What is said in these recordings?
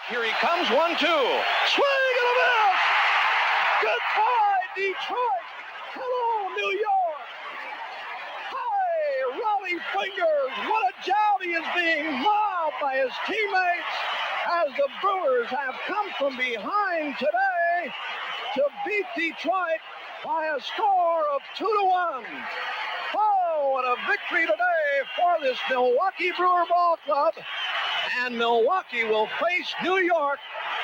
Here he comes, 1-2. Swing and a miss. Goodbye, Detroit. Hello, New York. Hi, Raleigh Fingers. What a job he is being mobbed by his teammates as the Brewers have come from behind today to beat Detroit by a score of 2-1. Oh, what a victory today for this Milwaukee Brewer Ball Club. And Milwaukee will face New York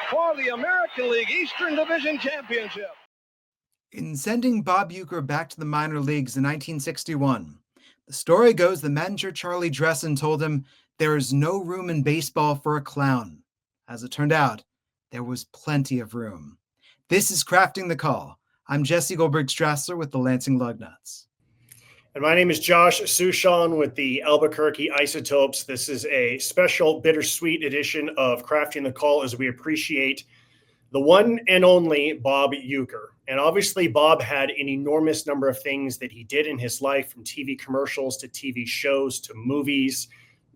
for the American League Eastern Division Championship. In sending Bob Uecker back to the minor leagues in 1961, the story goes the manager Charlie Dressen told him there is no room in baseball for a clown. As it turned out, there was plenty of room. This is Crafting the Call. I'm Jesse Goldberg-Strassler with the Lansing Lugnuts. And my name is Josh Suchon with the Albuquerque Isotopes. This is a special bittersweet edition of Crafting the Call as we appreciate the one and only Bob Uecker. And obviously, Bob had an enormous number of things that he did in his life, from TV commercials to TV shows to movies,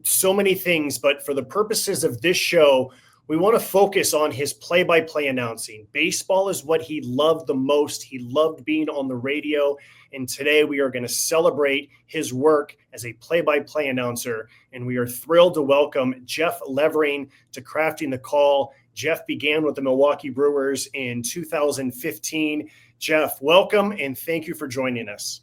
so many things. But for the purposes of this show, we want to focus on his play-by-play announcing. Baseball is what he loved the most. He loved being on the radio. And today we are going to celebrate his work as a play-by-play announcer. And we are thrilled to welcome Jeff Levering to Crafting the Call. Jeff began with the Milwaukee Brewers in 2015. Jeff, welcome and thank you for joining us.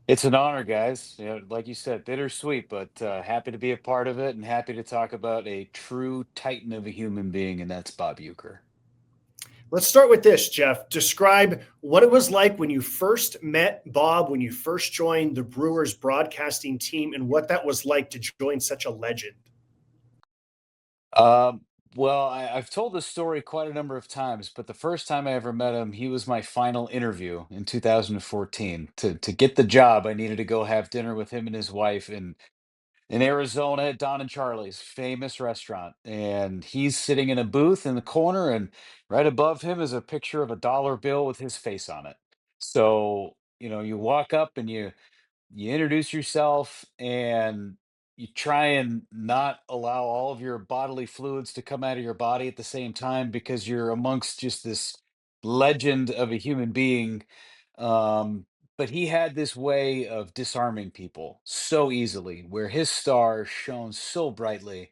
It's an honor, guys. Like you said, bittersweet, but happy to be a part of it and happy to talk about a true titan of a human being, and that's Bob Uecker. Let's start with this, Jeff. Describe what it was like when you first met Bob, when you first joined the Brewers broadcasting team, and what that was like to join such a legend. Well, I've told this story quite a number of times, but the first time I ever met him, he was my final interview in 2014. To get the job, I needed to go have dinner with him and his wife in Arizona at Don and Charlie's famous restaurant. And he's sitting in a booth in the corner, and right above him is a picture of a dollar bill with his face on it. So, you walk up and you introduce yourself and you try and not allow all of your bodily fluids to come out of your body at the same time because you're amongst just this legend of a human being. But he had this way of disarming people so easily, where his star shone so brightly,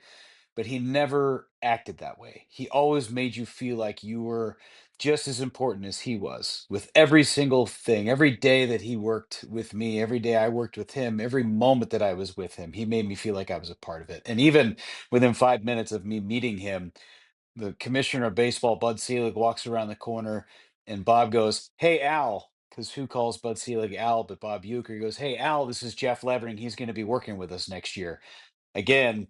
but he never acted that way. He always made you feel like you were just as important as he was with every single thing. Every day that he worked with me, every day I worked with him, every moment that I was with him, he made me feel like I was a part of it. And even within 5 minutes of me meeting him, the commissioner of baseball, Bud Selig, walks around the corner and Bob goes, "Hey, Al," because who calls Bud Selig Al but Bob Uecker? He goes, "Hey, Al, this is Jeff Levering. He's going to be working with us next year." Again,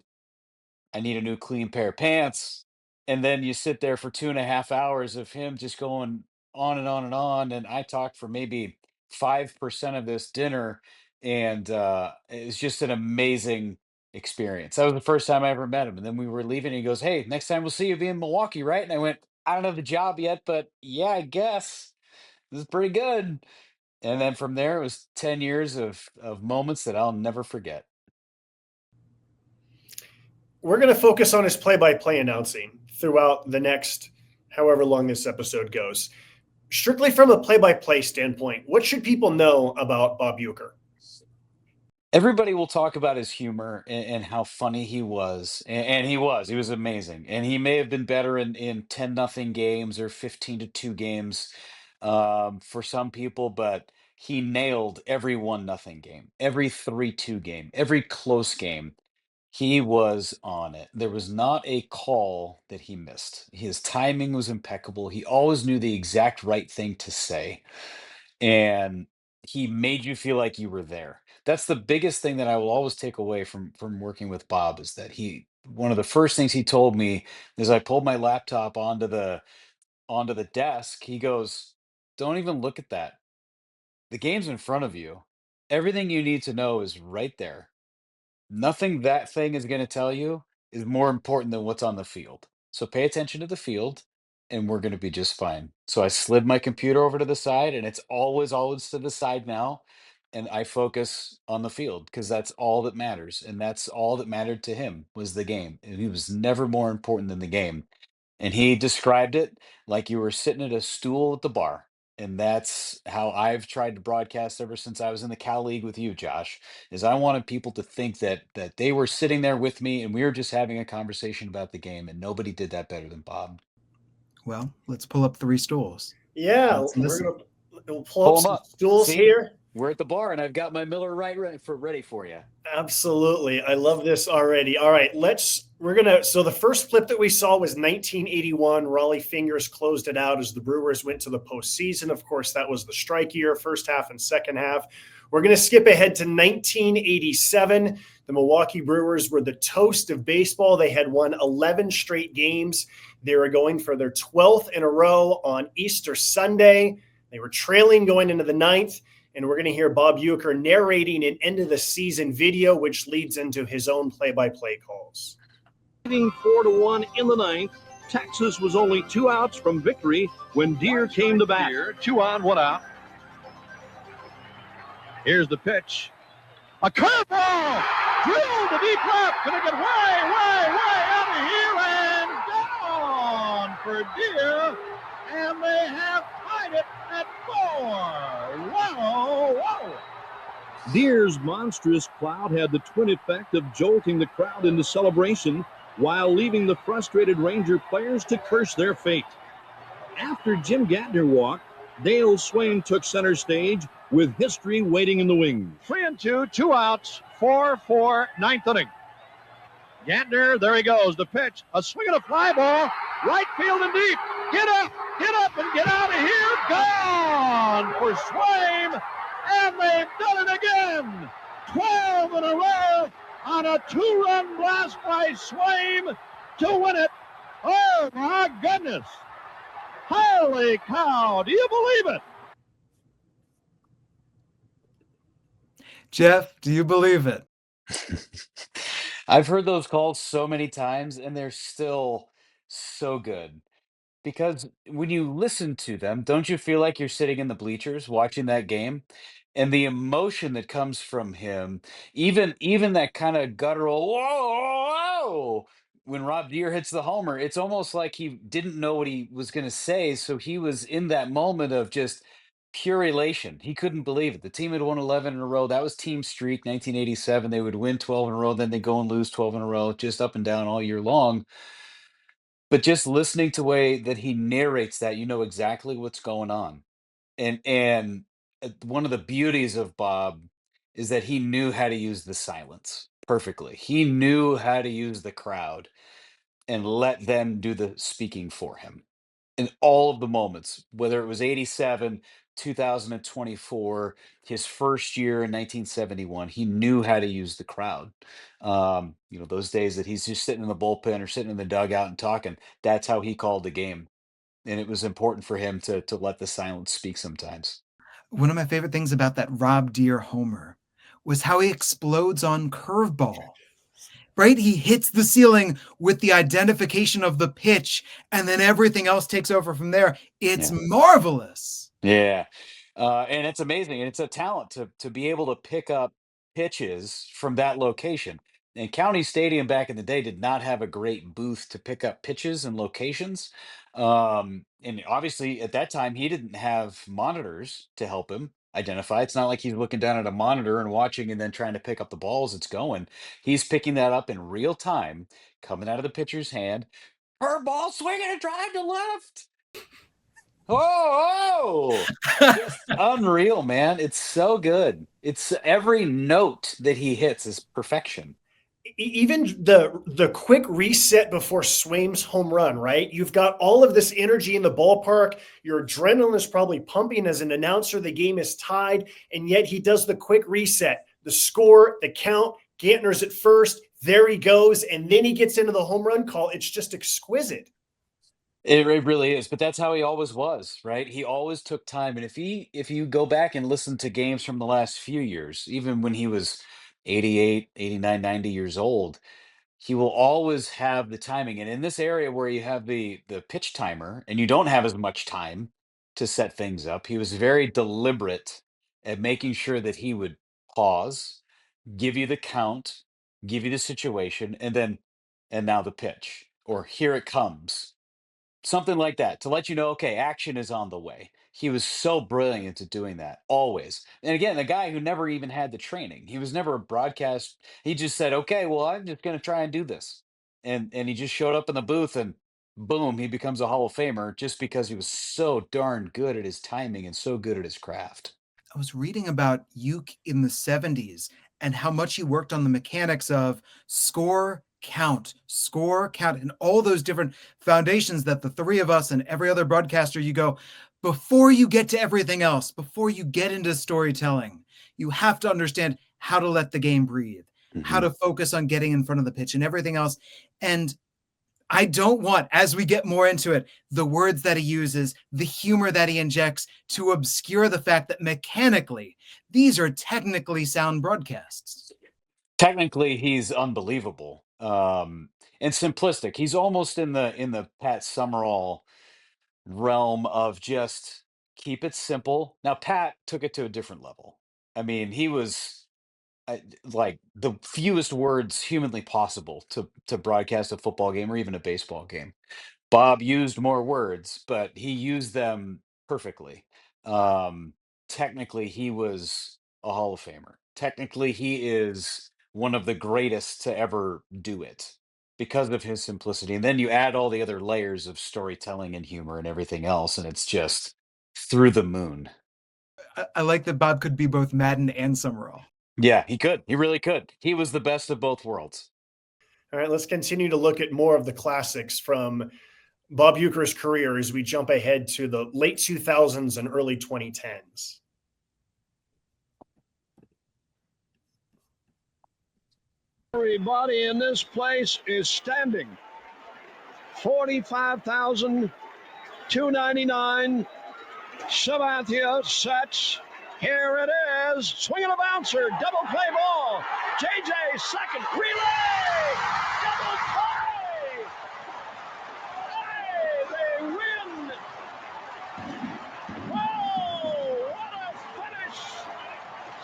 I need a new clean pair of pants. And then you sit there for 2.5 hours of him just going on and on and on. And I talked for maybe 5% of this dinner. And it was just an amazing experience. That was the first time I ever met him. And then we were leaving. And he goes, "Hey, next time we'll see you be in Milwaukee, right?" And I went, "I don't have the job yet, but yeah, I guess this is pretty good." And then from there, it was 10 years of moments that I'll never forget. We're going to focus on his play-by-play announcing throughout the next however long this episode goes. Strictly from a play-by-play standpoint, what should people know about Bob Uecker? Everybody will talk about his humor and how funny he was, and he was amazing. And he may have been better in 10-0 games or 15-2 games for some people, but he nailed every 1-0 game, every 3-2 game, every close game. He was on it. There was not a call that he missed. His timing was impeccable. He always knew the exact right thing to say, and he made you feel like you were there. That's the biggest thing that I will always take away from working with Bob, is that one of the first things he told me is, I pulled my laptop onto the desk. He goes, "Don't even look at that. The game's in front of you. Everything you need to know is right there. Nothing that thing is going to tell you is more important than what's on the field. So pay attention to the field and we're going to be just fine." So I slid my computer over to the side, and it's always to the side now. And I focus on the field because that's all that matters. And that's all that mattered to him, was the game. And he was never more important than the game. And he described it like you were sitting at a stool at the bar. And that's how I've tried to broadcast ever since I was in the Cal League with you, Josh, is I wanted people to think that they were sitting there with me and we were just having a conversation about the game, and nobody did that better than Bob. Well, let's pull up 3 stools. Yeah, Let's we'll listen. pull Pull up them some up. stools See, here. we're at the bar and I've got my Miller Lite ready for you. Absolutely. I love this already. All right, so the first flip that we saw was 1981. Raleigh Fingers closed it out as the Brewers went to the postseason. Of course, that was the strike year, first half and second half. We're going to skip ahead to 1987. The Milwaukee Brewers were the toast of baseball. They had won 11 straight games. They were going for their 12th in a row on Easter Sunday. They were trailing going into the ninth. And we're going to hear Bob Uecker narrating an end of the season video, which leads into his own play-by-play calls. 4-1 in the ninth. Texas was only 2 outs from victory when Deere came to bat. 2 on, 1 out. Here's the pitch. A curveball! Drilled to deep left. Gonna get way out of here and gone for Deere. And they have tied it at 4. Wow! Deere's monstrous cloud had the twin effect of jolting the crowd into celebration while leaving the frustrated Ranger players to curse their fate. After Jim Gattner walked, Dale Swain took center stage with history waiting in the wings. 3-2, 2 outs, 4-4, ninth inning. Gattner, there he goes. The pitch, a swing and a fly ball, right field and deep. Get up and get out of here. Gone for Swain, and they've done it again. 12 in a row on a 2-run blast by Swain to win it. Oh, my goodness. Holy cow, do you believe it? Jeff, do you believe it? I've heard those calls so many times and they're still so good. Because when you listen to them, don't you feel like you're sitting in the bleachers watching that game? And the emotion that comes from him, even that kind of guttural whoa, when Rob Deere hits the homer, it's almost like he didn't know what he was going to say. So he was in that moment of just pure elation. He couldn't believe it. The team had won 11 in a row. That was team streak, 1987. They would win 12 in a row, then they go and lose 12 in a row, just up and down all year long. But just listening to the way that he narrates that, you know exactly what's going on. And one of the beauties of Bob is that he knew how to use the silence perfectly. He knew how to use the crowd and let them do the speaking for him in all of the moments, whether it was 87, 2024, his first year in 1971. He knew how to use the crowd. Those days that he's just sitting in the bullpen or sitting in the dugout and talking, that's how he called the game. And it was important for him to let the silence speak sometimes. One of my favorite things about that Rob Deere homer was how he explodes on curveball. Right? He hits the ceiling with the identification of the pitch, and then everything else takes over from there. It's marvelous. Yeah. And it's amazing. And it's a talent to be able to pick up pitches from that location. And County Stadium back in the day did not have a great booth to pick up pitches and locations. And obviously at that time he didn't have monitors to help him identify. It's not like he's looking down at a monitor and watching and then trying to pick up the balls it's going. He's picking that up in real time, coming out of the pitcher's hand. Curveball, swinging a drive to left. Oh, just unreal, man. It's so good. It's every note that he hits is perfection. Even the quick reset before Swaim's home run, right? You've got all of this energy in the ballpark. Your adrenaline is probably pumping as an announcer. The game is tied, and yet he does the quick reset, the score, the count. Gantner's at first. There he goes, and then he gets into the home run call. It's just exquisite. It really is, but that's how he always was, right? He always took time. And if you go back and listen to games from the last few years, even when he was 88, 89, 90 years old, he will always have the timing. And in this area where you have the pitch timer and you don't have as much time to set things up, he was very deliberate at making sure that he would pause, give you the count, give you the situation, and now the pitch, or here it comes. Something like that to let you know, okay, action is on the way. He was so brilliant at doing that, always. And again, a guy who never even had the training. He was never a broadcast. He just said, okay, well, I'm just going to try and do this. And he just showed up in the booth and boom, he becomes a Hall of Famer just because he was so darn good at his timing and so good at his craft. I was reading about Ueck in the 70s and how much he worked on the mechanics of score, count, and all those different foundations that the three of us and every other broadcaster, you go, before you get to everything else, before you get into storytelling, you have to understand how to let the game breathe, how to focus on getting in front of the pitch and everything else. And I don't want, as we get more into it, the words that he uses, the humor that he injects to obscure the fact that mechanically, these are technically sound broadcasts. Technically, he's unbelievable. And simplistic. He's almost in the Pat Summerall realm of just keep it simple. Now, Pat took it to a different level. I mean, he was like the fewest words humanly possible to broadcast a football game or even a baseball game. Bob used more words, but he used them perfectly. Um, Technically, he was a Hall of Famer. Technically, he is one of the greatest to ever do it because of his simplicity. And then you add all the other layers of storytelling and humor and everything else, and it's just through the moon. I like that Bob could be both Madden and Summerall. Yeah, he could. He really could. He was the best of both worlds. All right, let's continue to look at more of the classics from Bob Uecker's career as we jump ahead to the late 2000s and early 2010s. Everybody in this place is standing. 45,299. Sabathia sets. Here it is. Swinging a bouncer. Double play ball. JJ second. Relay. Double play. Hey, they win. Whoa, what a finish.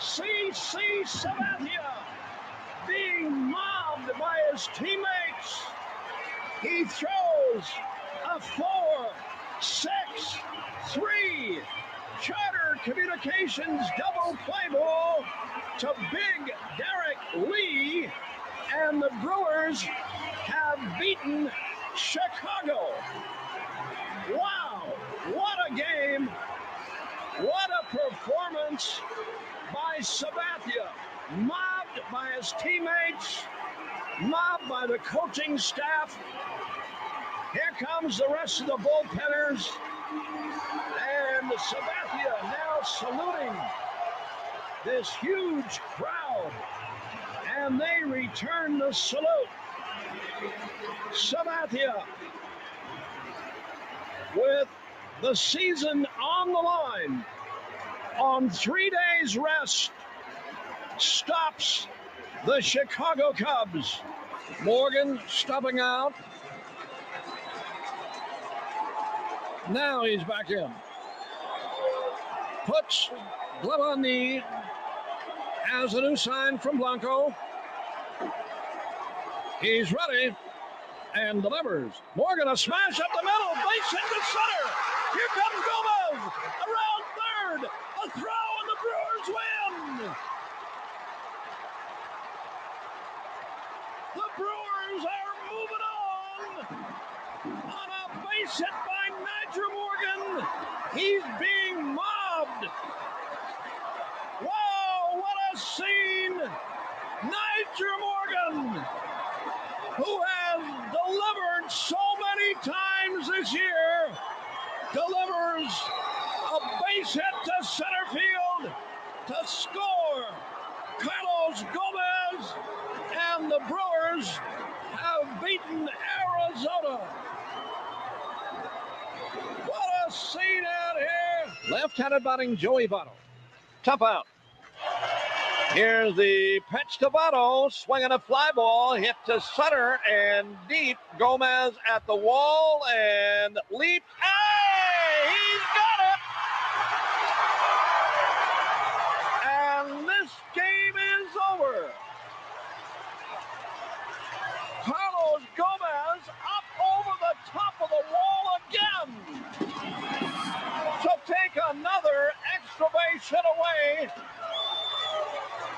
CC Sabathia being mobbed by his teammates. He throws a 4-6-3 Charter Communications double play ball to Big Derek Lee, and the Brewers have beaten Chicago. Wow, what a game. What a performance by Sabathia. Mobbed by his teammates, mobbed by the coaching staff. Here comes the rest of the bullpenners. And Sabathia now saluting this huge crowd. And they return the salute. Sabathia, with the season on the line, on 3 days rest, stops the Chicago Cubs. Morgan stopping out. Now he's back in. Puts glove on knee. Has a new sign from Blanco. He's ready and delivers. Morgan, a smash up the middle. Base hit to center. Here comes Gomez. Around third. A throw and the Brewers win. The Brewers are moving on a base hit by Nyjer Morgan. He's being mobbed. Whoa, what a scene. Nyjer Morgan, who has delivered so many times this year, delivers a base hit to center field to score. Carlos Gomez, and the Brewers have beaten Arizona. What a scene out here. Left-handed batting Joey Votto. Tough out. Here's the pitch to Votto, swinging a fly ball, hit to center and deep. Gomez at the wall and leap. Hey, he's got it! And this game is over. Carlos Gomez up over the top of the wall again.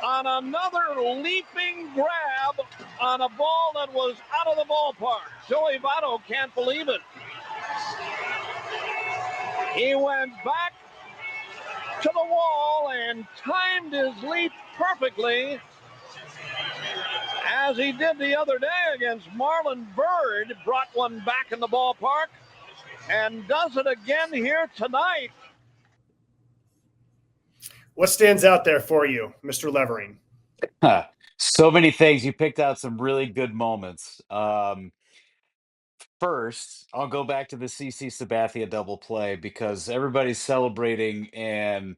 on another leaping grab on a ball that was out of the ballpark. Joey Votto can't believe it. He went back to the wall and timed his leap perfectly, as he did the other day against Marlon Byrd. Brought one back in the ballpark and does it again here tonight. What stands out there for you, Mr. Levering? So many things. You picked out some really good moments. First, I'll go back to the CC Sabathia double play because everybody's celebrating, and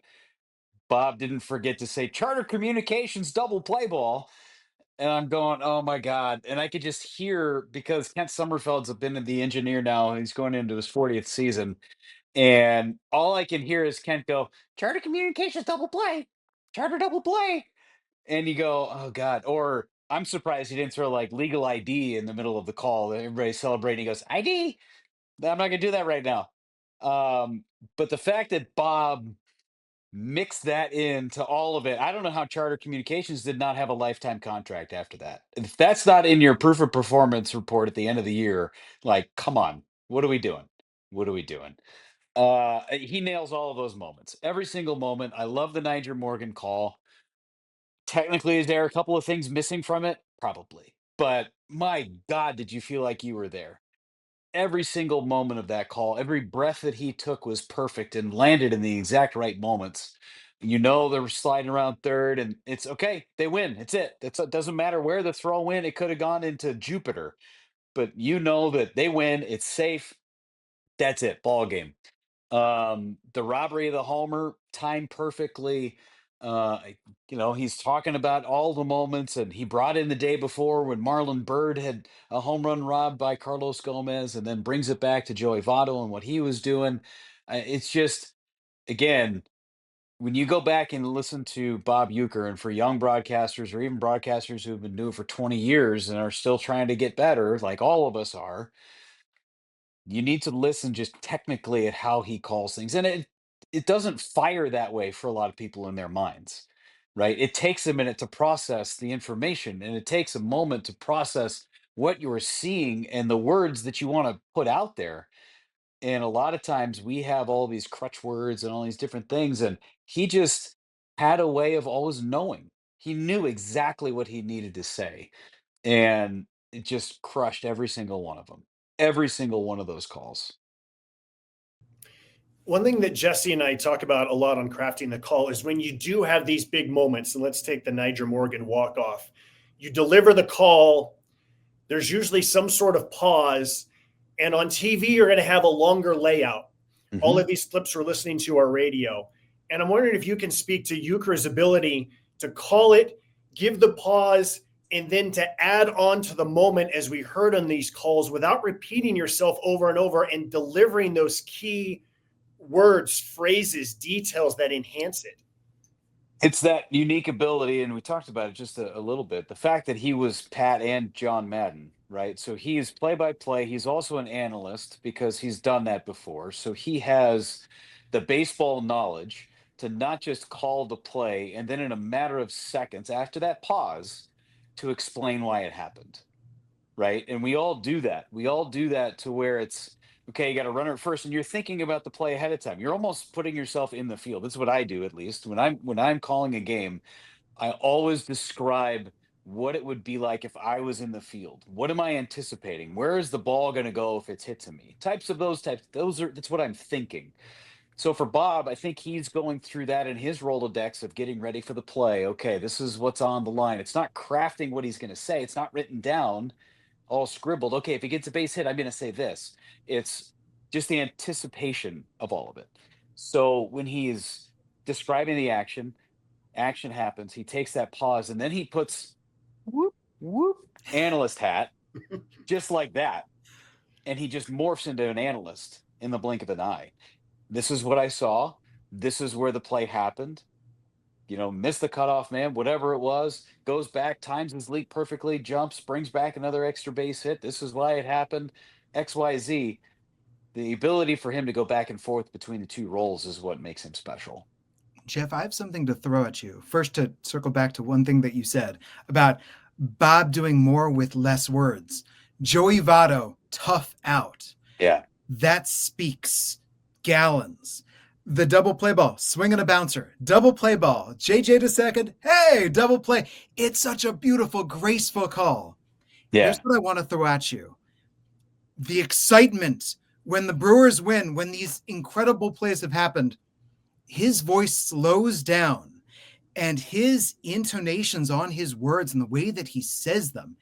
Bob didn't forget to say Charter Communications double play ball. And I'm going, oh my God. And I could just hear, because Kent Sommerfeld's been the engineer now, he's going into his 40th season. And all I can hear is Kent go, Charter Communications double play, Charter double play. And you go, oh God. Or I'm surprised he didn't throw like legal ID in the middle of the call. Everybody's celebrating. He goes, ID. I'm not going to do that right now. But the fact that Bob mix that into all of it. I don't know how Charter Communications did not have a lifetime contract after that. If that's not in your proof of performance report at the end of the year, like, come on, what are we doing? What are we doing? He nails all of those moments, every single moment. I love the Nyjer Morgan call. Technically, is there a couple of things missing from it? Probably. But my God, did you feel like you were there? Every single moment of that call, every breath that he took was perfect and landed in the exact right moments. You know, they were sliding around third, and it's okay. They win. It's it. It doesn't matter where the throw went. It could have gone into Jupiter, but you know that they win. It's safe. That's it. Ball game. The robbery of the homer timed perfectly. He's talking about all the moments, and he brought in the day before when Marlon Byrd had a home run robbed by Carlos Gomez, and then brings it back to Joey Votto and what he was doing. It's just, again, when you go back and listen to Bob Uecker, and for young broadcasters or even broadcasters who have been doing it for 20 years and are still trying to get better, like all of us are, you need to listen just technically at how he calls things. And it doesn't fire that way for a lot of people in their minds, right? It takes a minute to process the information, and it takes a moment to process what you're seeing and the words that you want to put out there. And a lot of times we have all these crutch words and all these different things, and he just had a way of always knowing. He knew exactly what he needed to say, and it just crushed every single one of them. Every single one of those calls. One thing that Jesse and I talk about a lot on Crafting the Call is when you do have these big moments, and let's take the Nyjer Morgan walk-off, you deliver the call, there's usually some sort of pause, and on TV, you're going to have a longer layout. Mm-hmm. All of these clips we're listening to are radio. And I'm wondering if you can speak to Uecker's ability to call it, give the pause, and then to add on to the moment as we heard on these calls without repeating yourself over and over, and delivering those key words, phrases, details that enhance it. It's that unique ability, and we talked about it just a little bit. The fact that he was Pat and John Madden, right? So he's play-by-play. He's also an analyst because he's done that before. So he has the baseball knowledge to not just call the play and then in a matter of seconds after that pause to explain why it happened, right? And we all do that. We all do that to where it's, okay, you got to run it first, and you're thinking about the play ahead of time. You're almost putting yourself in the field. That's what I do, at least when I'm calling a game. I always describe what it would be like if I was in the field. What am I anticipating? Where is the ball going to go if it's hit to me? That's what I'm thinking. So for Bob, I think he's going through that in his Rolodex of getting ready for the play. Okay, this is what's on the line. It's not crafting what he's going to say. It's not written down, all scribbled. Okay, if he gets a base hit, I'm going to say this. It's just the anticipation of all of it. So when he's describing the action happens, he takes that pause, and then he puts whoop, whoop, analyst hat, just like that. And he just morphs into an analyst in the blink of an eye. This is what I saw. This is where the play happened. Missed the cutoff man, whatever it was, goes back, times his leap perfectly, jumps, brings back another extra base hit. This is why it happened. XYZ. The ability for him to go back and forth between the two roles is what makes him special. Jeff, I have something to throw at you. First, to circle back to one thing that you said about Bob doing more with less words. Joey Votto, tough out. Yeah. That speaks gallons. The double play ball, swinging a bouncer, double play ball, JJ to second, hey, double play. It's such a beautiful, graceful call. Yeah. Here's what I want to throw at you. The excitement when the Brewers win, when these incredible plays have happened, his voice slows down and his intonations on his words and the way that he says them,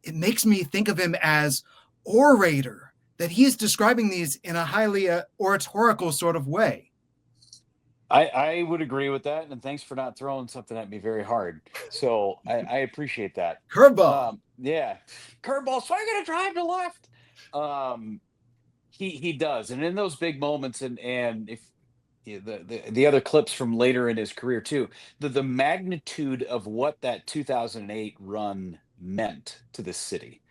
it makes me think of him as orator, that he is describing these in a highly oratorical sort of way. I would agree with that, and thanks for not throwing something at me very hard. So I appreciate that. Curveball. Yeah, curveball, swinging a drive to left. He does, and in those big moments, and if the other clips from later in his career too, the magnitude of what that 2008 run meant to the city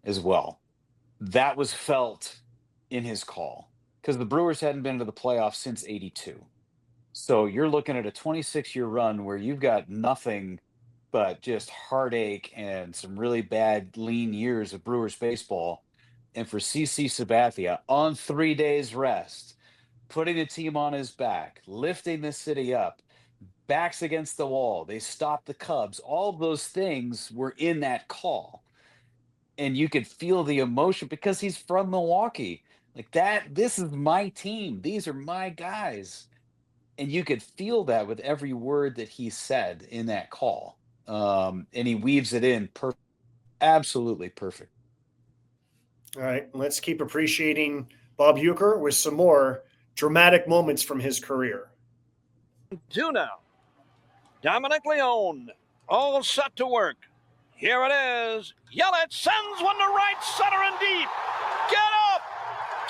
as well, that was felt in his call, because the Brewers hadn't been to the playoffs since '82. So you're looking at a 26-year run where you've got nothing but just heartache and some really bad lean years of Brewers baseball. And for CC Sabathia on 3 days rest, putting the team on his back, lifting the city up, backs against the wall, they stopped the Cubs. All of those things were in that call. And you could feel the emotion because he's from Milwaukee. Like that, this is my team. These are my guys. And you could feel that with every word that he said in that call. And he weaves it in perfect, absolutely perfect. All right, let's keep appreciating Bob Uecker with some more dramatic moments from his career. 2 now. Dominic Leone, all set to work. Here it is. Yelich sends one to right center and deep. Get up!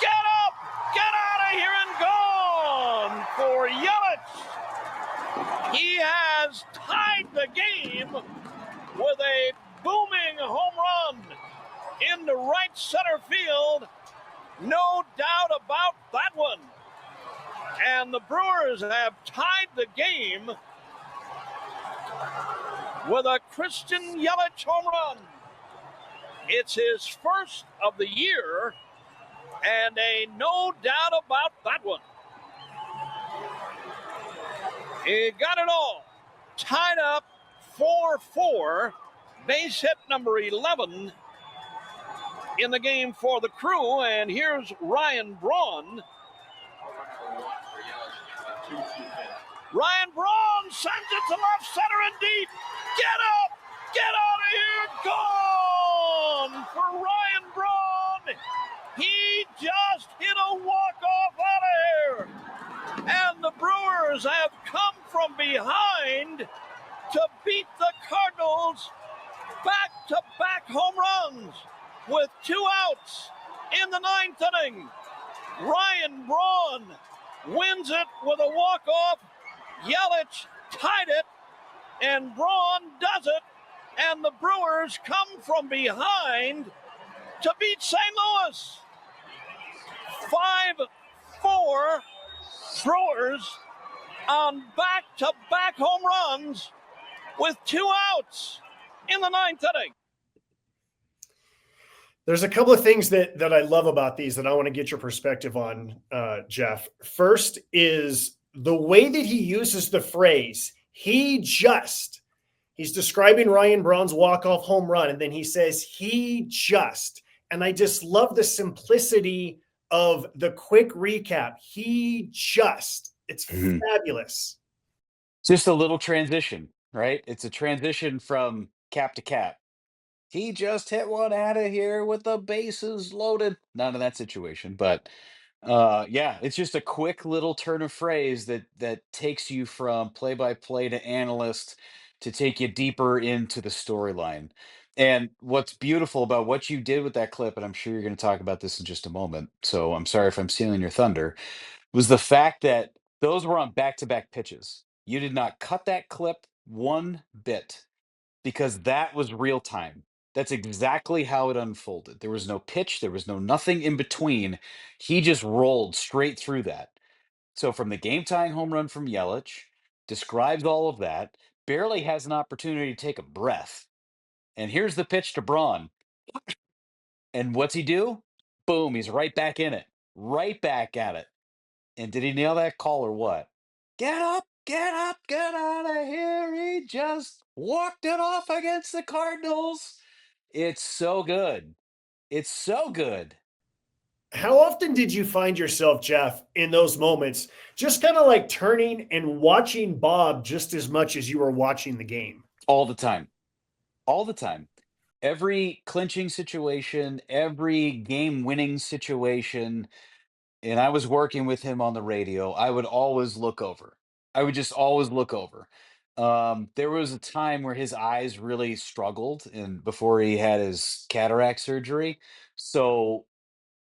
Get up! Get out of here and gone for Yelich. He has tied the game with a booming home run into right center field. No doubt about that one. And the Brewers have tied the game with a Christian Yelich home run. It's his first of the year, and a no doubt about that one. He got it all. Tied up 4-4. Base hit number 11 in the game for the Crew. And here's Ryan Braun. Ryan Braun sends it to left center and deep. Get up! Get out of here! Gone for Ryan Braun. He just hit a walk-off out of here. And the Brewers have come from behind to beat the Cardinals back-to-back home runs with 2 outs in the 9th inning. Ryan Braun wins it with a walk-off. Yelich tied it, and Braun does it, and the Brewers come from behind to beat St. Louis. 5-4 Brewers on back-to-back home runs with 2 outs in the 9th inning. There's a couple of things that I love about these that I want to get your perspective on, Jeff. First is the way that he uses the phrase, he's describing Ryan Braun's walk-off home run, and then he says, he just. And I just love the simplicity of the quick recap. It's fabulous. Just a little transition, right? It's a transition from cap to cap. He just hit one out of here with the bases loaded. None of that situation, but yeah, it's just a quick little turn of phrase that takes you from play-by-play to analyst to take you deeper into the storyline. And what's beautiful about what you did with that clip, and I'm sure you're going to talk about this in just a moment, so I'm sorry if I'm stealing your thunder, was the fact that those were on back-to-back pitches. You did not cut that clip one bit because that was real time. That's exactly how it unfolded. There was no pitch, there was no nothing in between. He just rolled straight through that. So from the game tying home run from Yelich describes all of that, barely has an opportunity to take a breath. And here's the pitch to Braun. And what's he do? Boom, he's right back in it, right back at it. And did he nail that call or what? Get up, get out of here. He just walked it off against the Cardinals. It's so good. It's so good. How often did you find yourself, Jeff, in those moments, just kind of like turning and watching Bob just as much as you were watching the game? All the time. All the time. Every clinching situation, every game winning situation, and I was working with him on the radio, I would always look over. I would just always look over. There was a time where his eyes really struggled and before he had his cataract surgery. So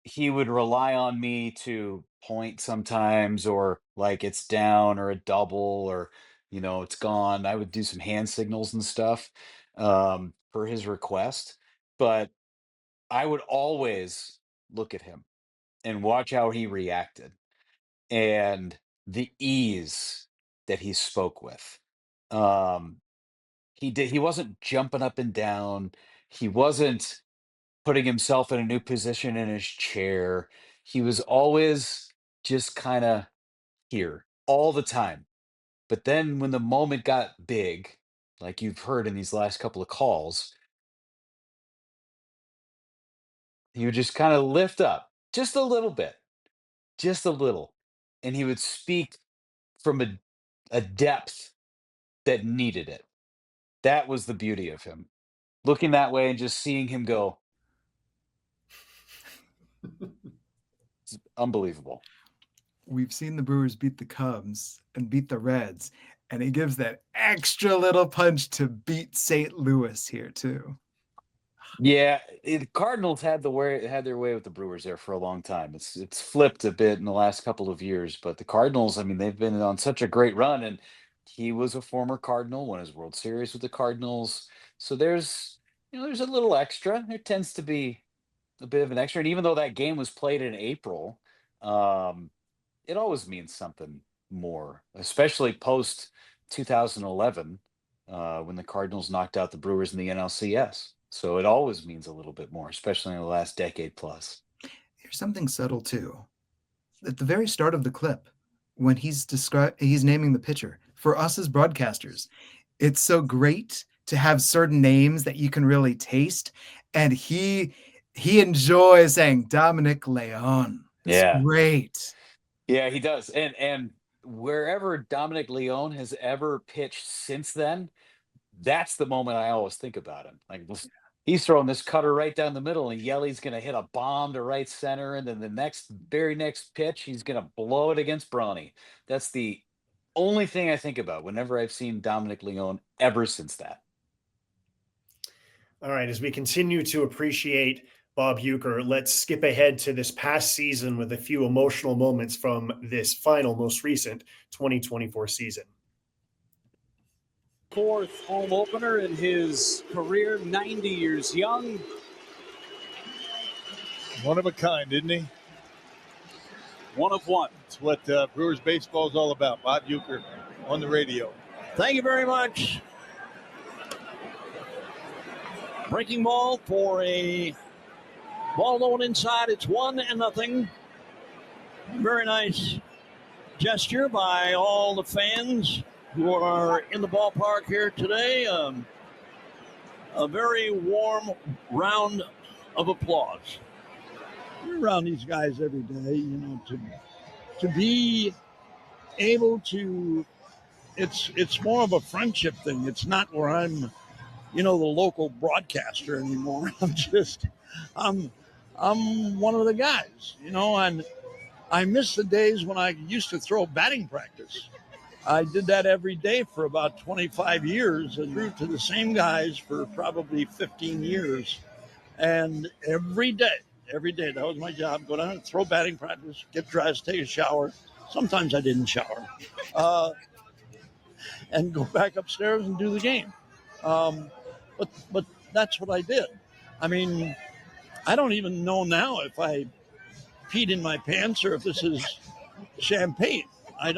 he would rely on me to point sometimes or like it's down or a double or it's gone. I would do some hand signals and stuff for his request, but I would always look at him and watch how he reacted and the ease that he spoke with. Um, he wasn't jumping up and down. He wasn't putting himself in a new position in his chair. He was always just kind of here all the time. But then when the moment got big, like you've heard in these last couple of calls, he would just kind of lift up just a little bit, just a little. And he would speak from a depth that needed it. That was the beauty of him. Looking that way and just seeing him go, it's unbelievable. We've seen the Brewers beat the Cubs and beat the Reds, and he gives that extra little punch to beat St. Louis here too. Yeah, the Cardinals had their way with the Brewers there for a long time. It's flipped a bit in the last couple of years, but the Cardinals, I mean, they've been on such a great run, and he was a former Cardinal, won his World Series with the Cardinals. So there's a little extra. There tends to be a bit of an extra, and even though that game was played in April, it always means something more, especially post 2011 when the Cardinals knocked out the Brewers in the NLCS. So it always means a little bit more, especially in the last decade plus. Here's something subtle too. At the very start of the clip, when he's naming the pitcher, for us as broadcasters, it's so great to have certain names that you can really taste. And he enjoys saying Dominic Leone. It's great. Yeah, he does. And wherever Dominic Leone has ever pitched since then, that's the moment I always think about him. Like he's throwing this cutter right down the middle, and Yelly's going to hit a bomb to right center, and then the very next pitch, he's going to blow it against Bronny. That's the only thing I think about whenever I've seen Dominic Leone ever since that. All right, as we continue to appreciate Bob Uecker, let's skip ahead to this past season with a few emotional moments from this final, most recent 2024 season. Fourth home opener in his career, 90 years young. One of a kind, isn't he? One of one. It's what Brewers baseball is all about. Bob Uecker on the radio. Thank you very much. Breaking ball for a ball low inside. It's 1-0. Very nice gesture by all the fans who are in the ballpark here today. A very warm round of applause. We're around these guys every day, to be able to, it's more of a friendship thing. It's not where I'm, the local broadcaster anymore. I'm one of the guys, and I miss the days when I used to throw batting practice. I did that every day for about 25 years and grew to the same guys for probably 15 years. And every day, that was my job. Go down and throw batting practice, get dressed, take a shower. Sometimes I didn't shower. And go back upstairs and do the game. But that's what I did. I mean, I don't even know now if I peed in my pants or if this is champagne. I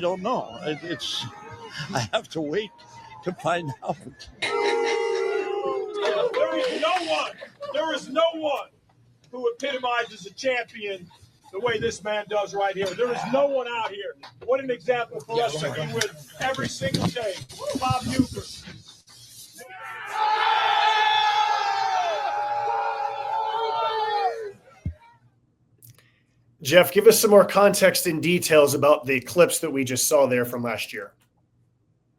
don't know. I have to wait to find out. There is no one who epitomizes a champion the way this man does right here. There is no one out here. What an example for us to be with every single day. Bob Uecker. Jeff, give us some more context and details about the clips that we just saw there from last year.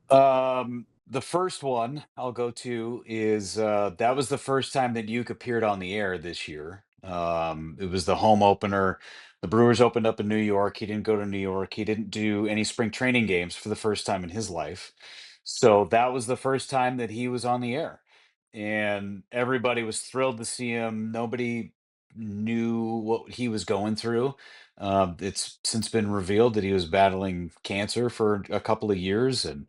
The first one I'll go to is that was the first time that Ueck appeared on the air this year. It was the home opener. The Brewers opened up in New York. He didn't go to New York. He didn't do any spring training games for the first time in his life. So that was the first time that he was on the air. And everybody was thrilled to see him. Nobody knew what he was going through. It's since been revealed that he was battling cancer for a couple of years, and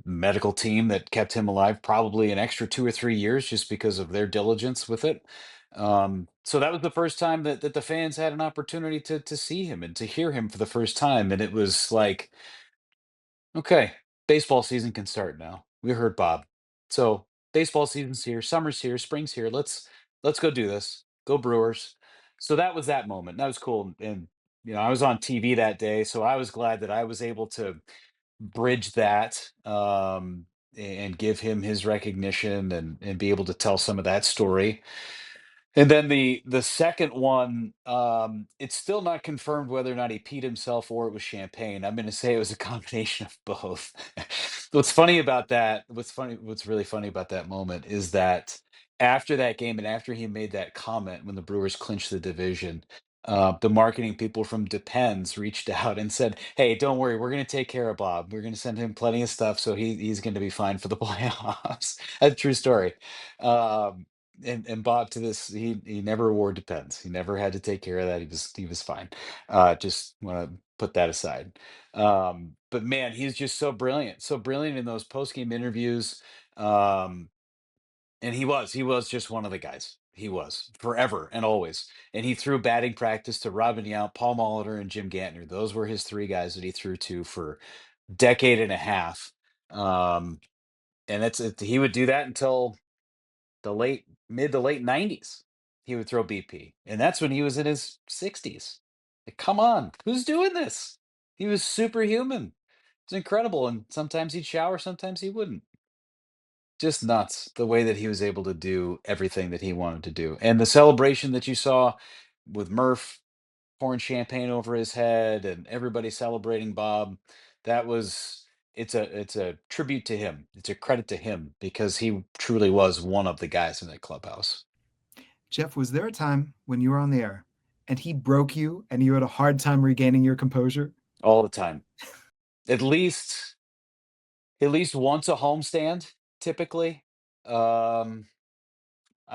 medical team that kept him alive probably an extra 2 or 3 years just because of their diligence with it. So that was the first time that the fans had an opportunity to see him and to hear him for the first time. And it was like, okay, baseball season can start now. We heard Bob. So baseball season's here, summer's here, spring's here. Let's go do this. Go Brewers. So that was that moment. That was cool. And I was on TV that day, so I was glad that I was able to bridge that, and give him his recognition and be able to tell some of that story. And then the second one, it's still not confirmed whether or not he peed himself or it was champagne. I'm going to say it was a combination of both. What's really funny about that moment is that after that game and after he made that comment when the Brewers clinched the division, the marketing people from Depends reached out and said, "Hey, don't worry, we're going to take care of Bob. We're going to send him plenty of stuff, so he's going to be fine for the playoffs." That's a true story. Um, and Bob, to this, he never wore Depends. He never had to take care of that. He was fine. Just want to put that aside. But man, he's just so brilliant in those post game interviews. Um, and he was just one of the guys. He was forever and always. And he threw batting practice to Robin Yount, Paul Molitor, and Jim Gantner. Those were his three guys that he threw to for decade and a half. And he would do that until the mid to late 90s. He would throw BP. And that's when he was in his 60s. Like, come on, who's doing this? He was superhuman. It's incredible. And sometimes he'd shower, sometimes he wouldn't. Just nuts the way that he was able to do everything that he wanted to do. And the celebration that you saw with Murph pouring champagne over his head and everybody celebrating Bob, it's a tribute to him. It's a credit to him because he truly was one of the guys in that clubhouse. Jeff, was there a time when you were on the air and he broke you and you had a hard time regaining your composure? All the time. At least once a homestand, typically. I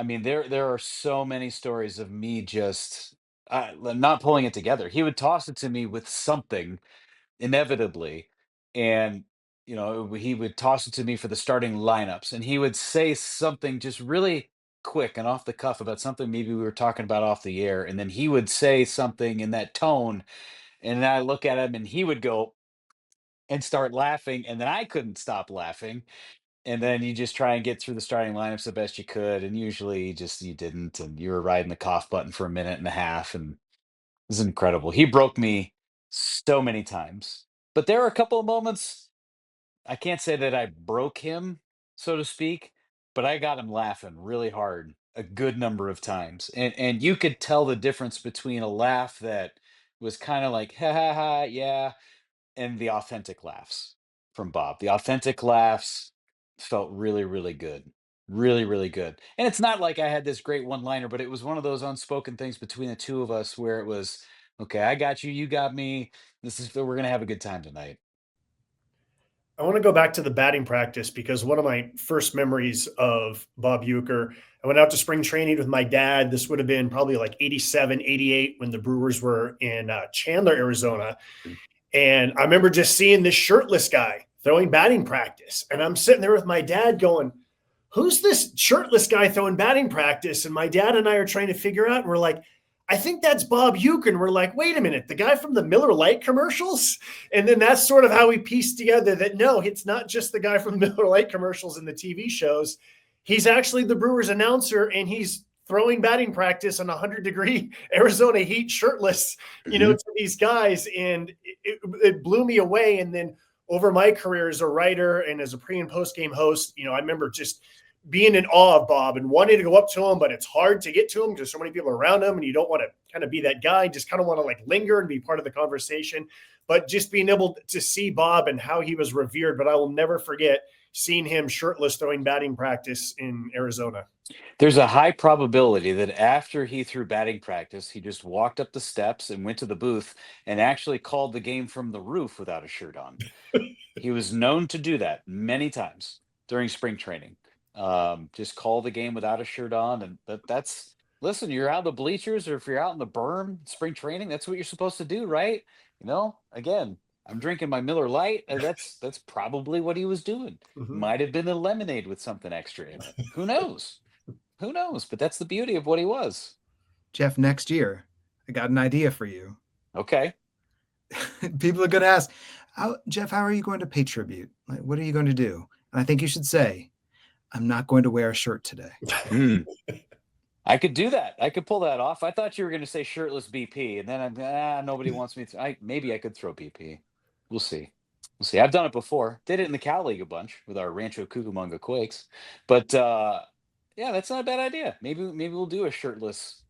mean, there are so many stories of me just not pulling it together. He would toss it to me with something inevitably, and he would toss it to me for the starting lineups, and he would say something just really quick and off the cuff about something maybe we were talking about off the air, and then he would say something in that tone, and then I look at him, and he would go and start laughing, and then I couldn't stop laughing. And then you just try and get through the starting lineups the best you could, and usually you didn't, and you were riding the cough button for a minute and a half, and it was incredible. He broke me so many times, but there are a couple of moments I can't say that I broke him, so to speak, but I got him laughing really hard a good number of times, and you could tell the difference between a laugh that was kind of like ha ha ha yeah and the authentic laughs from Bob. The authentic laughs felt really, really good. Really, really good. And it's not like I had this great one liner, but it was one of those unspoken things between the two of us where it was, okay, I got you, you got me. We're going to have a good time tonight. I want to go back to the batting practice because one of my first memories of Bob Uecker, I went out to spring training with my dad. This would have been probably like 87, 88 when the Brewers were in Chandler, Arizona. And I remember just seeing this shirtless guy throwing batting practice. And I'm sitting there with my dad going, who's this shirtless guy throwing batting practice? And my dad and I are trying to figure out, and we're like, I think that's Bob Uecker. And we're like, wait a minute, the guy from the Miller Lite commercials? And then that's sort of how we pieced together that no, it's not just the guy from Miller Lite commercials and the TV shows. He's actually the Brewers announcer, and he's throwing batting practice in 100-degree Arizona heat shirtless, to these guys. And it blew me away. And then over my career as a writer and as a pre and post game host, I remember just being in awe of Bob and wanting to go up to him, but it's hard to get to him because so many people are around him and you don't want to kind of be that guy, just kind of want to like linger and be part of the conversation. But just being able to see Bob and how he was revered. But I will never forget seeing him shirtless throwing batting practice in Arizona. There's a high probability that after he threw batting practice, he just walked up the steps and went to the booth and actually called the game from the roof without a shirt on. He was known to do that many times during spring training. Just call the game without a shirt on. And that's, listen, you're out in the bleachers, or if you're out in the berm, spring training, that's what you're supposed to do, right? Again, I'm drinking my Miller Lite. That's probably what he was doing. Might have been a lemonade with something extra in it. Who knows? Who knows? But that's the beauty of what he was. Jeff, next year, I got an idea for you. Okay. People are going to ask, Jeff, how are you going to pay tribute? Like, what are you going to do? And I think you should say, I'm not going to wear a shirt today. I could do that. I could pull that off. I thought you were going to say shirtless BP, and then nobody wants me to. Maybe I could throw BP. We'll see. I've done it before. Did it in the Cow League a bunch with our Rancho Cucamonga Quakes. But yeah, that's not a bad idea. Maybe we'll do a shirtless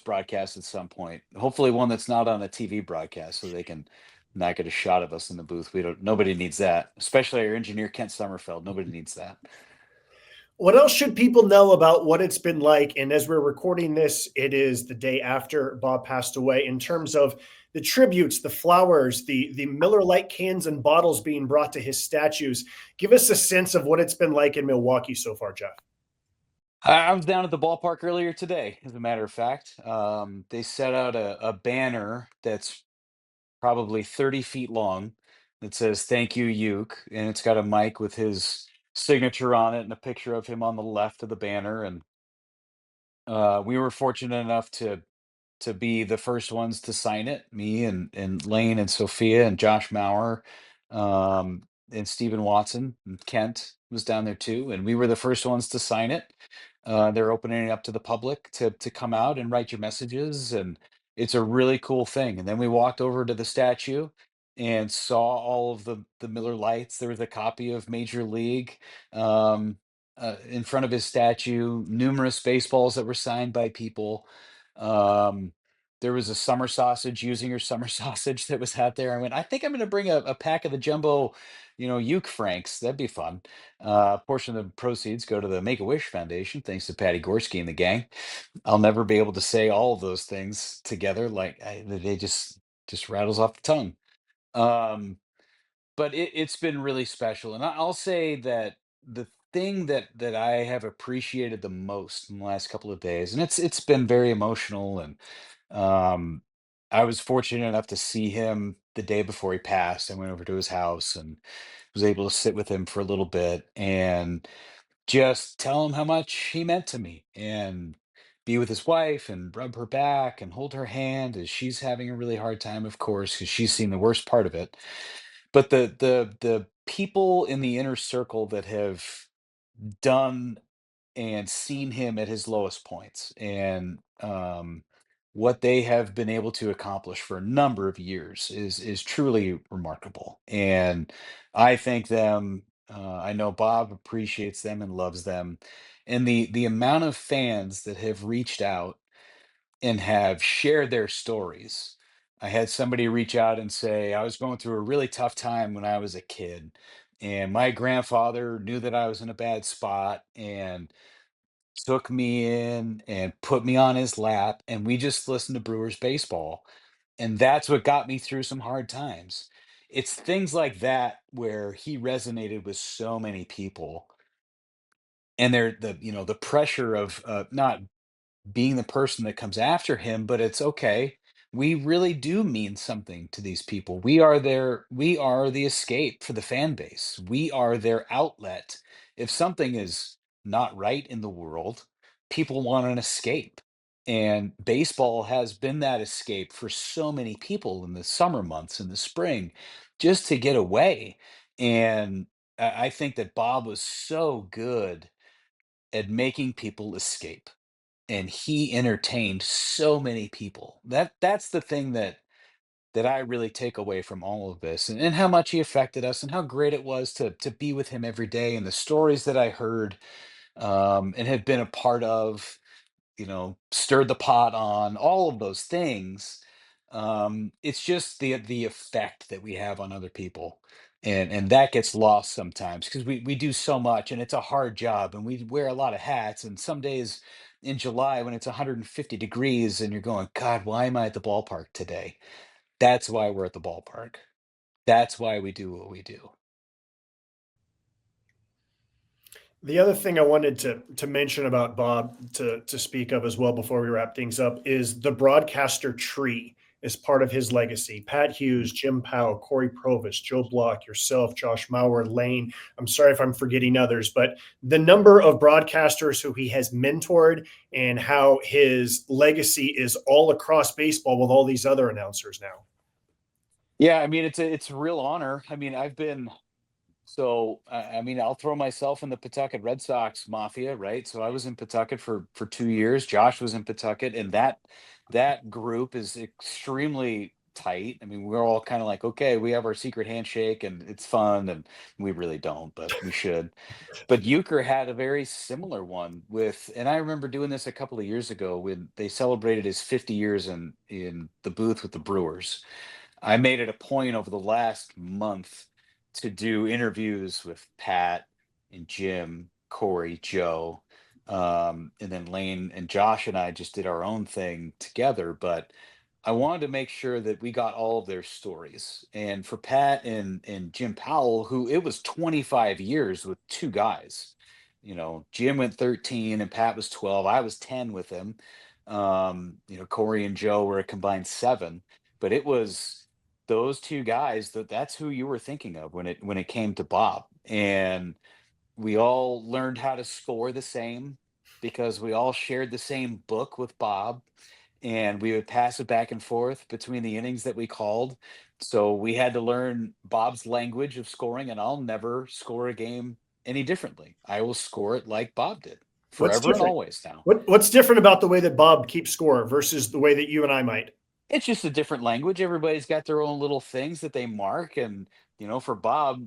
broadcast at some point. Hopefully one that's not on a TV broadcast, so they can not get a shot of us in the booth. Nobody needs that, especially our engineer Kent Sommerfeld. Nobody needs that. What else should people know about what it's been like? And as we're recording this, it is the day after Bob passed away. In terms of the tributes, the flowers, the Miller Lite cans and bottles being brought to his statues, give us a sense of what it's been like in Milwaukee so far, Jeff. I was down at the ballpark earlier today, as a matter of fact. They set out a banner that's probably 30 feet long that says "Thank you, Ueck," and it's got a mic with his signature on it and a picture of him on the left of the banner. And we were fortunate enough to be the first ones to sign it. Me and Lane and Sophia and Josh Maurer, and Stephen Watson and Kent was down there too, and we were the first ones to sign it. They're opening it up to the public to come out and write your messages, and it's a really cool thing. And then we walked over to the statue and saw all of the Miller Lights. There was a copy of Major League in front of his statue, numerous baseballs that were signed by people. There was a summer sausage, using your summer sausage, that was out there. I went, I think I'm going to bring a pack of the jumbo, Ueck Franks. That'd be fun. A portion of the proceeds go to the Make-A-Wish Foundation, thanks to Patty Gorski and the gang. I'll never be able to say all of those things together. They just rattles off the tongue. But it's been really special. And I'll say that the thing that I have appreciated the most in the last couple of days, and it's been very emotional, and I was fortunate enough to see him the day before he passed. I went over to his house and was able to sit with him for a little bit and just tell him how much he meant to me, and be with his wife and rub her back and hold her hand as she's having a really hard time, of course, because she's seen the worst part of it. But the people in the inner circle that have done and seen him at his lowest points, and what they have been able to accomplish for a number of years is truly remarkable. And I thank them. I know Bob appreciates them and loves them, and the amount of fans that have reached out and have shared their stories. I had somebody reach out and say, I was going through a really tough time when I was a kid, and my grandfather knew that I was in a bad spot and took me in and put me on his lap, and we just listened to Brewers baseball. And that's what got me through some hard times. It's things like that where he resonated with so many people. And the pressure of not being the person that comes after him, but it's okay. We really do mean something to these people. We are the escape for the fan base. We are their outlet. If something is not right in the world, people want an escape. And baseball has been that escape for so many people in the summer months, in the spring, just to get away. And I think that Bob was so good at making people escape, and he entertained so many people. That's the thing that I really take away from all of this, and how much he affected us, and how great it was to be with him every day, and the stories that I heard, and have been a part of, stirred the pot on, all of those things. It's just the effect that we have on other people. And that gets lost sometimes because we do so much, and it's a hard job, and we wear a lot of hats. And some days in July when it's 150 degrees and you're going, God, why am I at the ballpark today? That's why we're at the ballpark. That's why we do what we do. The other thing I wanted to mention about Bob to speak of as well before we wrap things up is the broadcaster tree is part of his legacy. Pat Hughes, Jim Powell, Corey Provis, Joe Block, yourself, Josh Mauer, Lane. I'm sorry if I'm forgetting others, but the number of broadcasters who he has mentored and how his legacy is all across baseball with all these other announcers now. Yeah, I mean it's a real honor. I mean, I'll throw myself in the Pawtucket Red Sox mafia, right? So I was in Pawtucket for 2 years. Josh was in Pawtucket, and that group is extremely tight. I mean, we're all kind of like, okay, we have our secret handshake, and it's fun, and we really don't, but we should. But Euchre had a very similar one and I remember doing this a couple of years ago when they celebrated his 50 years in the booth with the Brewers. I made it a point over the last month to do interviews with Pat and Jim, Corey, Joe, and then Lane and Josh and I just did our own thing together. But I wanted to make sure that we got all of their stories. And for Pat and Jim Powell, who it was 25 years with two guys. Jim went 13 and Pat was 12. I was 10 with him. Corey and Joe were a combined 7. But it was those two guys that's who you were thinking of when it came to Bob. And we all learned how to score the same because we all shared the same book with Bob, and we would pass it back and forth between the innings that we called. So we had to learn Bob's language of scoring, and I'll never score a game any differently. I will score it like Bob did What's forever and different? always now. What's different about the way that Bob keeps score versus the way that you and I might? It's just a different language. Everybody's got their own little things that they mark. And, for Bob,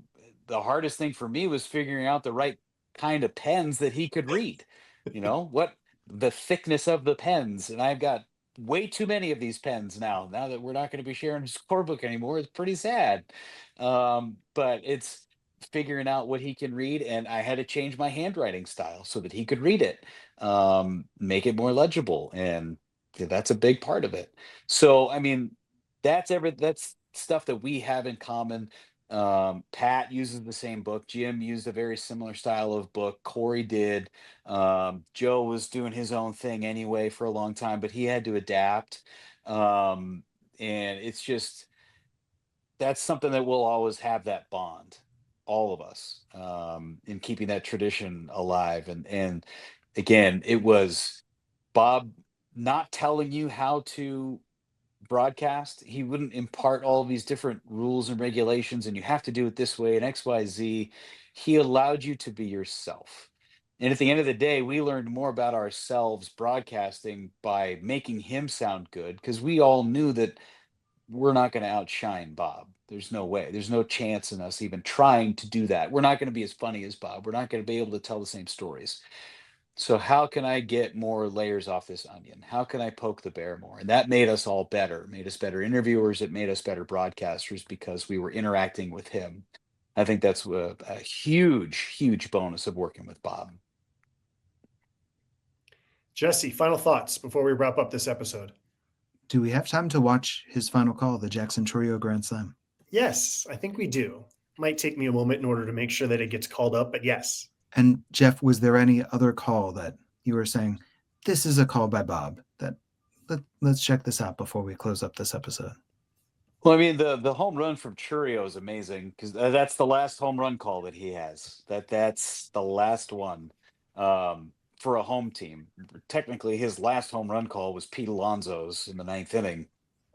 the hardest thing for me was figuring out the right kind of pens that he could read. What the thickness of the pens. And I've got way too many of these pens now that we're not going to be sharing a scorebook anymore. It's pretty sad. But it's figuring out what he can read. And I had to change my handwriting style so that he could read it, make it more legible. And that's a big part of it. So, I mean, that's stuff that we have in common. Pat uses the same book. Jim used a very similar style of book. Corey did. Joe was doing his own thing anyway for a long time, but he had to adapt. And it's just that's something that we'll always have that bond, all of us, in keeping that tradition alive. And again, it was Bob not telling you how to broadcast. He wouldn't impart all these different rules and regulations, and you have to do it this way and XYZ. He allowed you to be yourself. And at the end of the day, we learned more about ourselves broadcasting by making him sound good because we all knew that we're not going to outshine Bob. There's no way. There's no chance in us even trying to do that. We're not going to be as funny as Bob. We're not going to be able to tell the same stories. So how can I get more layers off this onion? How can I poke the bear more? And that made us all better, made us better interviewers. It made us better broadcasters because we were interacting with him. I think that's a huge, huge bonus of working with Bob. Jesse, final thoughts before we wrap up this episode. Do we have time to watch his final call, the Jackson Chourio Grand Slam? Yes, I think we do. Might take me a moment in order to make sure that it gets called up, but yes. And Jeff, was there any other call that you were saying, this is a call by Bob, that let's check this out before we close up this episode? Well, I mean, the home run from Chourio is amazing because that's the last home run call that he has. That's the last one. for a home team. Technically, his last home run call was Pete Alonso's in the 9th inning,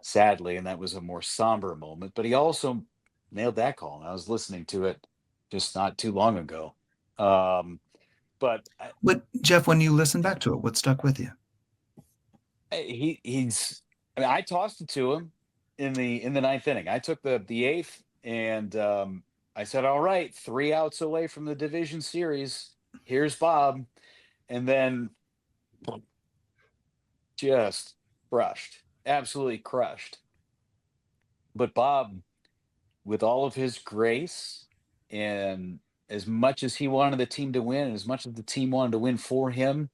sadly, and that was a more somber moment. But he also nailed that call, and I was listening to it just not too long ago. But Jeff, when you listen back to it, what stuck with you? he's. I mean, I tossed it to him in the 9th inning. I took the 8th, and I said, "All right, 3 outs away from the division series. Here's Bob," and then just crushed, absolutely crushed. But Bob, with all of his grace, and as much as he wanted the team to win, and as much as the team wanted to win for him,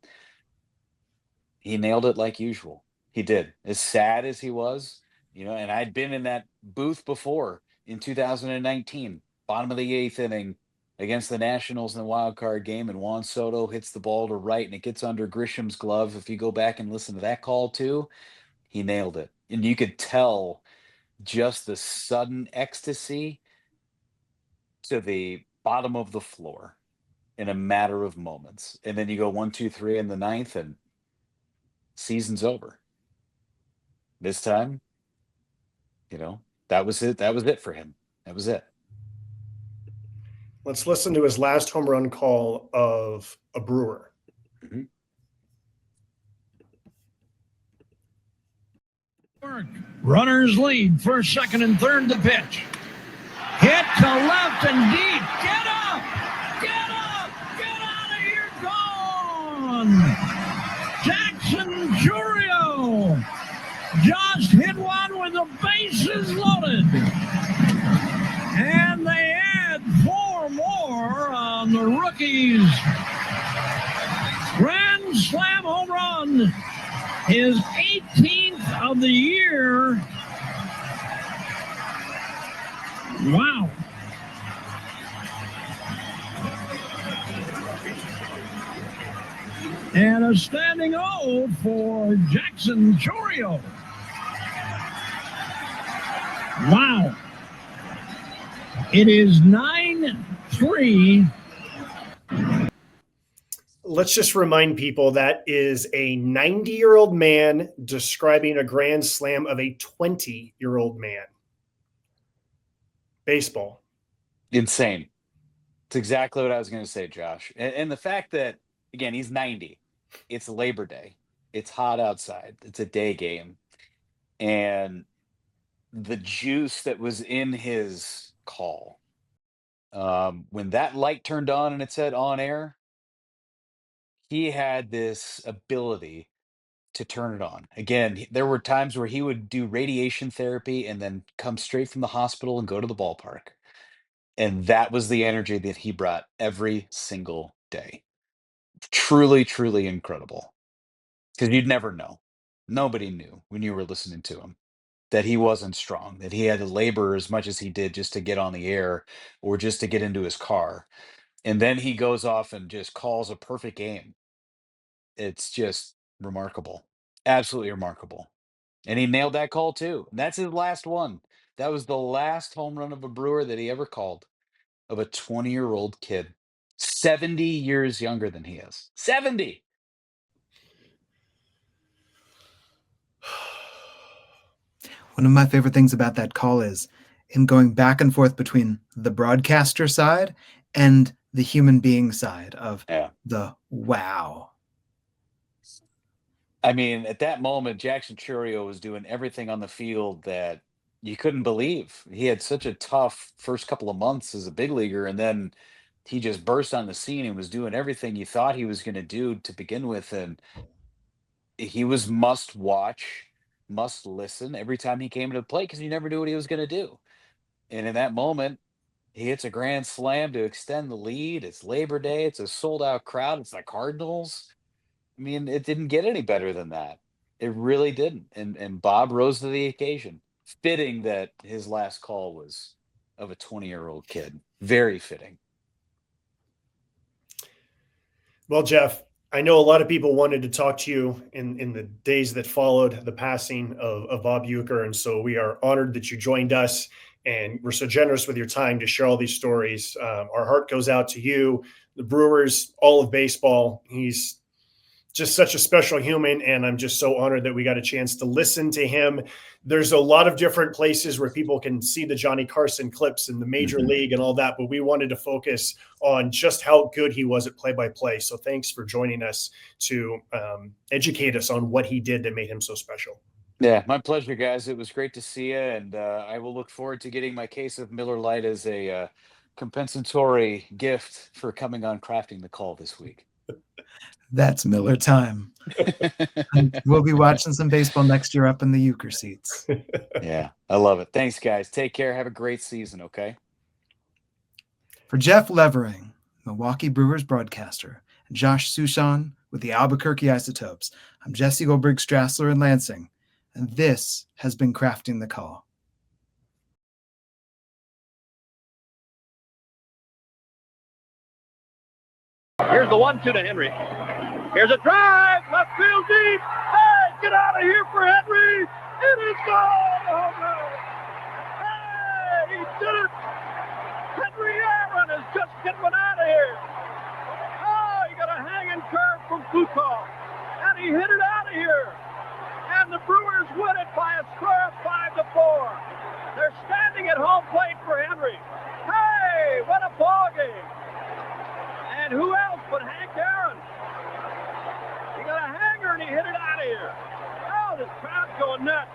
he nailed it like usual. He did. As sad as he was, and I'd been in that booth before in 2019, bottom of the 8th inning against the Nationals in the wild card game, and Juan Soto hits the ball to right, and it gets under Grisham's glove. If you go back and listen to that call too, he nailed it. And you could tell just the sudden ecstasy to the bottom of the floor in a matter of moments. And then you go 1, 2, 3 in the 9th, and season's over. This time, that was it. That was it for him. That was it. Let's listen to his last home run call of a Brewer. Mm-hmm. Runners lead, first, second, and third. The pitch. Hit to left and deep. Get up! Get up! Get out of here! Gone! Jackson Chourio just hit one with the bases loaded. And they add 4 more on the rookie's grand slam home run. His 18th of the year. Wow. And a standing O for Jackson Chourio. Wow. It is 9-3. Let's just remind people that is a 90-year-old man describing a grand slam of a 20-year-old man. Baseball. Insane. It's exactly what I was going to say, Josh. And the fact that, again, he's 90. It's Labor Day. It's hot outside. It's a day game. And the juice that was in his call, when that light turned on and it said on air, he had this ability to turn it on. Again, there were times where he would do radiation therapy and then come straight from the hospital and go to the ballpark. And that was the energy that he brought every single day. Truly, truly incredible. Because you'd never know. Nobody knew when you were listening to him that he wasn't strong, that he had to labor as much as he did just to get on the air or just to get into his car. And then he goes off and just calls a perfect game. It's just remarkable. Absolutely remarkable. And he nailed that call too. And that's his last one. That was the last home run of a Brewer that he ever called, of a 20-year-old kid. 70 years younger than he is. 70. One of my favorite things about that call is him going back and forth between the broadcaster side and the human being side of the wow. I mean, at that moment, Jackson Chourio was doing everything on the field that you couldn't believe. He had such a tough first couple of months as a big leaguer, and then he just burst on the scene and was doing everything you thought he was going to do to begin with. And he was must watch, must listen every time he came to the plate because you never knew what he was going to do. And in that moment, he hits a grand slam to extend the lead. It's Labor Day. It's a sold-out crowd. It's the Cardinals. I mean, it didn't get any better than that. It really didn't. And Bob rose to the occasion. Fitting that his last call was of a 20-year-old kid. Very fitting. Well, Jeff, I know a lot of people wanted to talk to you in the days that followed the passing of Bob Uecker. And so we are honored that you joined us, and we're so generous with your time to share all these stories. Our heart goes out to you, the Brewers, all of baseball. He's just such a special human, and I'm just so honored that we got a chance to listen to him. There's a lot of different places where people can see the Johnny Carson clips in the Major League and all that, but we wanted to focus on just how good he was at play-by-play. So thanks for joining us to educate us on what he did that made him so special. Yeah, my pleasure, guys. It was great to see you, and I will look forward to getting my case of Miller Lite as a compensatory gift for coming on Crafting the Call this week. That's Miller time. And we'll be watching some baseball next year up in the Uecker seats. Yeah, I love it. Thanks, guys. Take care. Have a great season, okay? For Jeff Levering, Milwaukee Brewers broadcaster, and Josh Suchon with the Albuquerque Isotopes, I'm Jesse Goldberg-Strassler in Lansing, and this has been Crafting the Call. Here's the 1-2 to Henry. Here's a drive, left field deep. Hey, get out of here for Henry. It is gone. Home run. Hey, he did it. Henry Aaron is just getting one out of here. Oh, he got a hanging curve from Suchon, and he hit it out of here. And the Brewers win it by a score of 5-4. They're standing at home plate for Henry. Hey, what a ball game. And who else but Hank Aaron? He got a hanger and he hit it out of here. Oh, this crowd's going nuts.